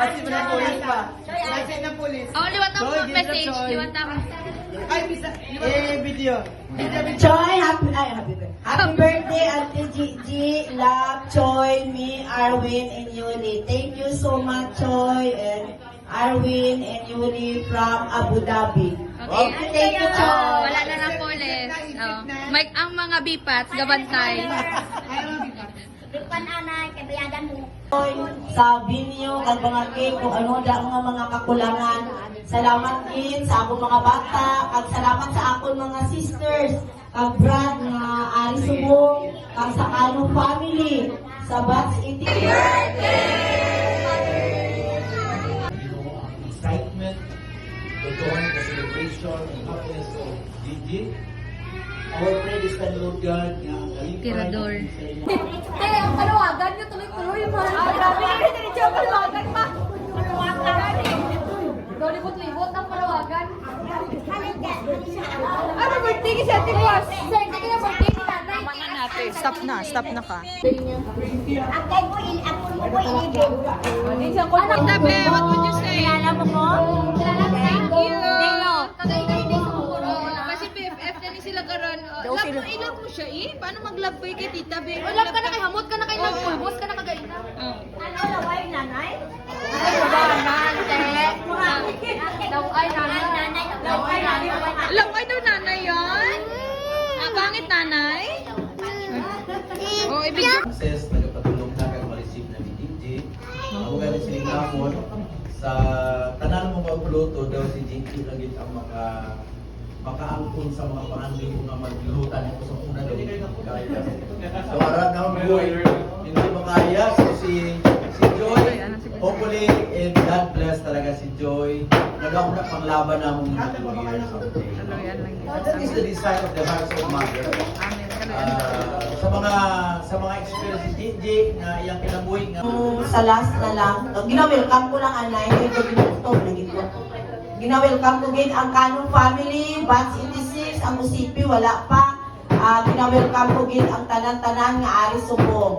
Basi mo na pulis pa. Basi na pulis. Oh, liwat ang Choy, message. Choy. Liwat ang... Ay, bisa. Video. Choy, happy birthday, Auntie Gigi, Love, Choy, me, Arwin, and Yuli. Thank you so much, Choy, and Arwin and Yuli from Abu Dhabi. Okay. Thank you, Choy. Wala na ng pulis. Oh. Mike, ang mga bipats, gabantay. Ripan anay, kabayadan mo. Choy, sabi niyo, kag mga cake, kung ano da mga kakulangan. Salamat din sa akong mga bata, kag salamat sa akong mga sisters, kag Brad nga ari subong, kag sa anong family, sa Bats Iti. Excitement, the joy, the celebration, and happiness of Gigi. Our prayer is that Lord God, Tirador. Eh, ang palawagan nyo tuloy-tuloy mo. Grabe, hindi siya palawagan pa. Palawagan. Libot-libot ang palawagan. Ano birthday kasi ate Boss? Sir, hindi ka na birthday ni nanay. natin. Stop na ka. Akay mo, ako mo ilibig. Tabi, what would you say? Kilala mo ko? Thank you. Nino. Tagay-tagay din sa mukuro. Kasi BFF na ni sila karon. Love mo siya eh. Paano mag-love boy kay tita? Love ka na kay hamot ka na kay love pulbos ka na kagaina. Ano, laway nanay? Ay, naman, te. Laway nanay. Laway nanay. Laway daw nanay yan? Pangit nanay? Oh, ibig Success, nagpatulong na kang ma-receive na ni DJ. Ako galing silingamon. Sa tanan mo magpuluto daw si DJ lagi ang makaangkon sa mga panganding ko nga maglulutan ito sa una daw. So arat na boy, hindi makaya. So si Joy, hopefully, and God bless talaga si Joy. Nagawa na panglaban na mong mga 2 years. That is the desire of the hearts of mother. Sa mga experience si DJ na iyang kinabuhi nga. Sa last na lang, gina-welcome ko lang anay, ito ginusto, gina-welcome ko din ang Canong family, Bats 86, ang Musipi, wala pa. Gina-welcome ko din ang tanan-tanan nga Ari Subong.